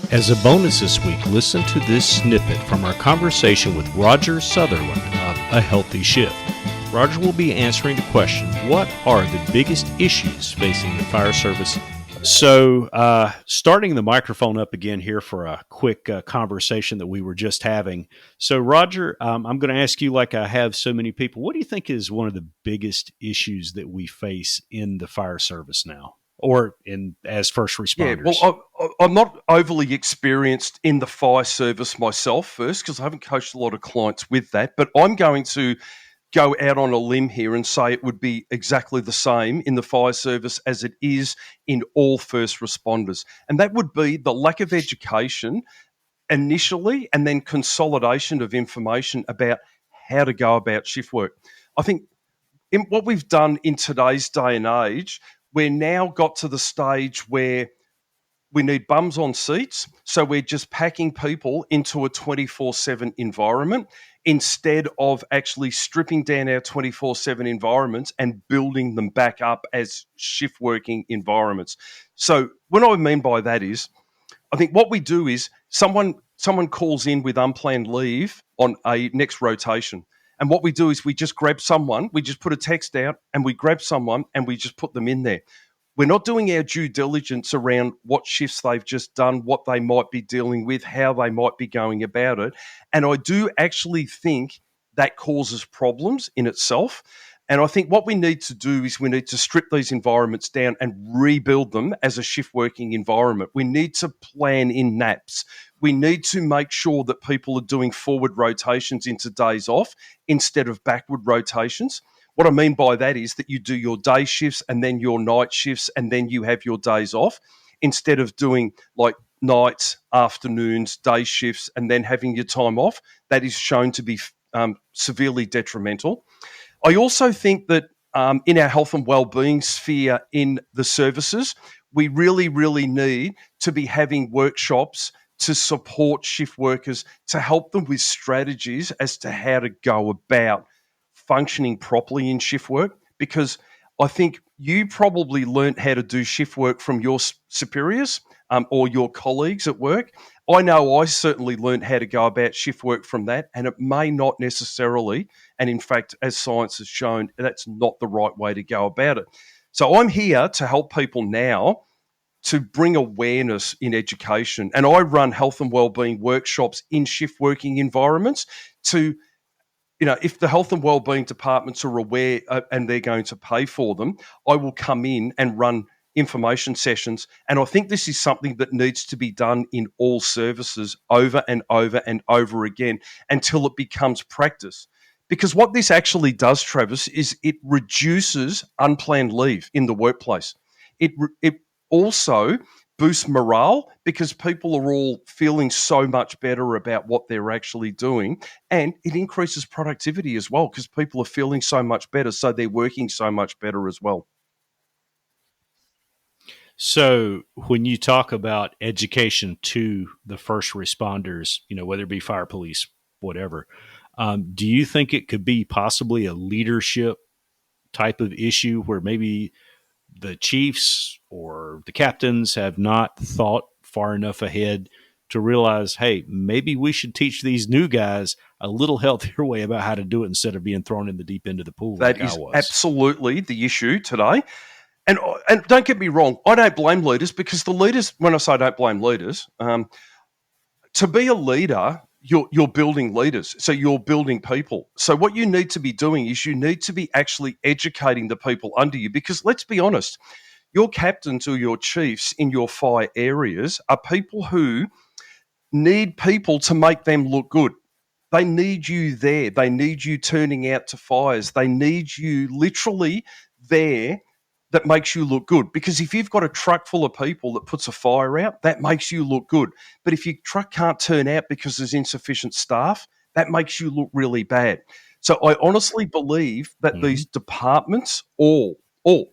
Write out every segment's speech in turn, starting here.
As a bonus this week, listen to this snippet from our conversation with Roger Sutherland of A Healthy Shift. Roger will be answering the question, what are the biggest issues facing the fire service? So, starting the microphone up again here for a quick conversation that we were just having. So, Roger, I'm going to ask you, like I have so many people, what do you think is one of the biggest issues that we face in the fire service now, or in as first Yeah, responders? well, I'm not overly experienced in the fire service myself first because I haven't coached a lot of clients with that, but I'm going to go out on a limb here and say it would be exactly the same in the fire service as it is in all first responders. And that would be the lack of education initially and then consolidation of information about how to go about shift work. I think in what we've done in today's day and age, we're now got to the stage where we need bums on seats. So we're just packing people into a 24/7 environment instead of actually stripping down our 24/7 environments and building them back up as shift working environments. So what I mean by that is, I think what we do is someone calls in with unplanned leave on a next rotation. And what we do is we just grab someone, we just put a text out and we grab someone and we just put them in there. We're not doing our due diligence around what shifts they've just done, what they might be dealing with, how they might be going about it. And I do actually think that causes problems in itself. And I think what we need to do is we need to strip these environments down and rebuild them as a shift working environment. We need to plan in naps. We need to make sure that people are doing forward rotations into days off instead of backward rotations. What I mean by that is that you do your day shifts and then your night shifts and then you have your days off instead of doing like nights, afternoons, day shifts and then having your time off. That is shown to be severely detrimental. I also think that in our health and wellbeing sphere in the services, we really, really need to be having workshops to support shift workers, to help them with strategies as to how to go about functioning properly in shift work. Because I think you probably learnt how to do shift work from your superiors or your colleagues at work. I know I certainly learned how to go about shift work from that, and it may not necessarily, and in fact, as science has shown, that's not the right way to go about it. So I'm here to help people now to bring awareness in education, and I run health and wellbeing workshops in shift working environments to, if the health and wellbeing departments are aware and they're going to pay for them, I will come in and run information sessions. And I think this is something that needs to be done in all services over and over and over again until it becomes practice. Because what this actually does, Travis, is it reduces unplanned leave in the workplace. It also boosts morale because people are all feeling so much better about what they're actually doing. And it increases productivity as well because people are feeling so much better. So they're working so much better as well. So when you talk about education to the first responders, whether it be fire, police, whatever, do you think it could be possibly a leadership type of issue where maybe the chiefs or the captains have not thought far enough ahead to realize, hey, maybe we should teach these new guys a little healthier way about how to do it instead of being thrown in the deep end of the pool That like I is was? absolutely the issue today. And don't get me wrong, I don't blame leaders because the leaders, when I say I don't blame leaders, to be a leader, you're building leaders. So you're building people. So what you need to be doing is you need to be actually educating the people under you because let's be honest, your captains or your chiefs in your fire areas are people who need people to make them look good. They need you there. They need you turning out to fires. They need you literally there that makes you look good. Because if you've got a truck full of people that puts a fire out, that makes you look good. But if your truck can't turn out because there's insufficient staff, that makes you look really bad. So I honestly believe that Mm-hmm. these departments, all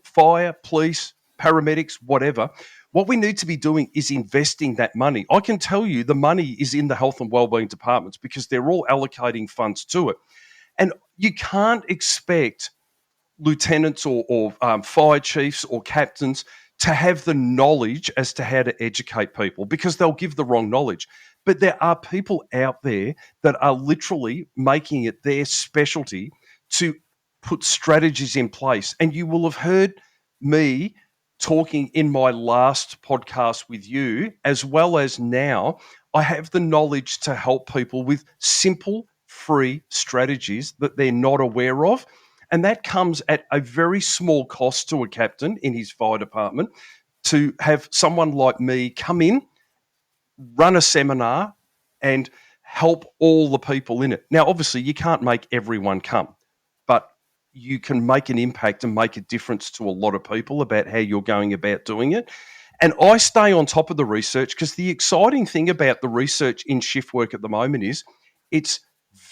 fire, police, paramedics, whatever, what we need to be doing is investing that money. I can tell you the money is in the health and wellbeing departments because they're all allocating funds to it. And you can't expect lieutenants or fire chiefs or captains to have the knowledge as to how to educate people, because they'll give the wrong knowledge. But there are people out there that are literally making it their specialty to put strategies in place. And you will have heard me talking in my last podcast with you, as well as now. I have the knowledge to help people with simple, free strategies that they're not aware of. And that comes at a very small cost to a captain in his fire department to have someone like me come in, run a seminar, and help all the people in it. Now, obviously, you can't make everyone come, but you can make an impact and make a difference to a lot of people about how you're going about doing it. And I stay on top of the research, because the exciting thing about the research in shift work at the moment is it's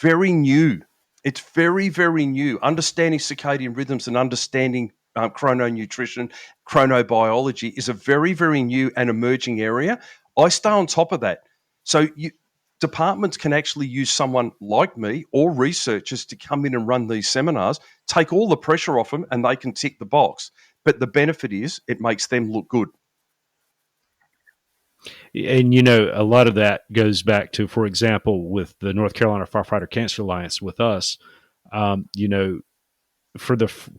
very new. It's very, very new. Understanding circadian rhythms and understanding chrononutrition, chronobiology is a very, very new and emerging area. I stay on top of that. So departments can actually use someone like me or researchers to come in and run these seminars, take all the pressure off them, and they can tick the box. But the benefit is it makes them look good. And, a lot of that goes back to, for example, with the North Carolina Firefighter Cancer Alliance with us, when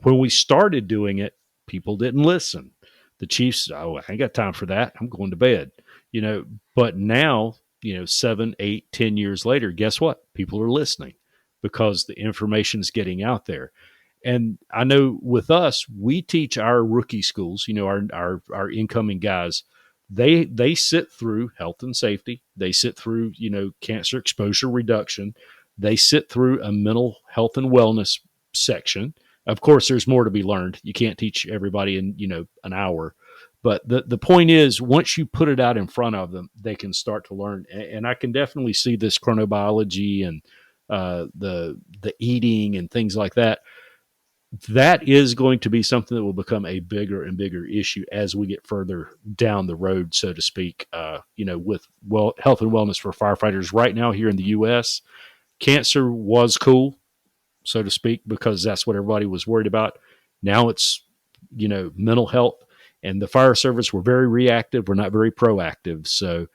we started doing it, people didn't listen. The chiefs, I ain't got time for that. I'm going to bed, but now, 7, 8, 10 years later, guess what? People are listening because the information is getting out there. And I know with us, we teach our rookie schools, our incoming guys, they sit through health and safety. They sit through, cancer exposure reduction. They sit through a mental health and wellness section. Of course, there's more to be learned. You can't teach everybody in, an hour. But the point is, once you put it out in front of them, they can start to learn. And I can definitely see this chronobiology and the eating and things like that. That is going to be something that will become a bigger and bigger issue as we get further down the road, so to speak, with health and wellness for firefighters. Right now here in the U.S., cancer was cool, so to speak, because that's what everybody was worried about. Now it's, mental health, and the fire service, we're very reactive. We're not very proactive. So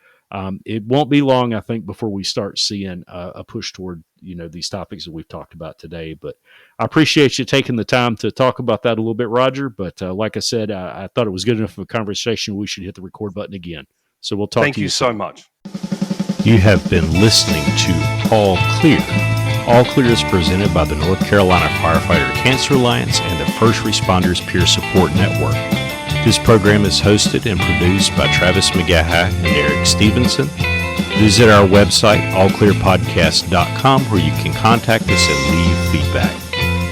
it won't be long, I think, before we start seeing a push toward, these topics that we've talked about today. But I appreciate you taking the time to talk about that a little bit, Roger. But like I said, I thought it was good enough of a conversation. We should hit the record button again. So we'll talk to you. Thank you so much. You have been listening to All Clear. All Clear is presented by the North Carolina Firefighter Cancer Alliance and the First Responders Peer Support Network. This program is hosted and produced by Travis McGaha and Eric Stevenson. Visit our website, allclearpodcast.com, where you can contact us and leave feedback.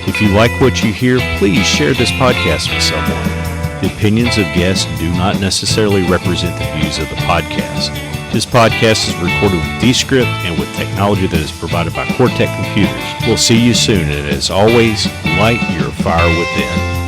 If you like what you hear, please share this podcast with someone. The opinions of guests do not necessarily represent the views of the podcast. This podcast is recorded with Descript and with technology that is provided by Cortec Computers. We'll see you soon, and as always, light your fire within.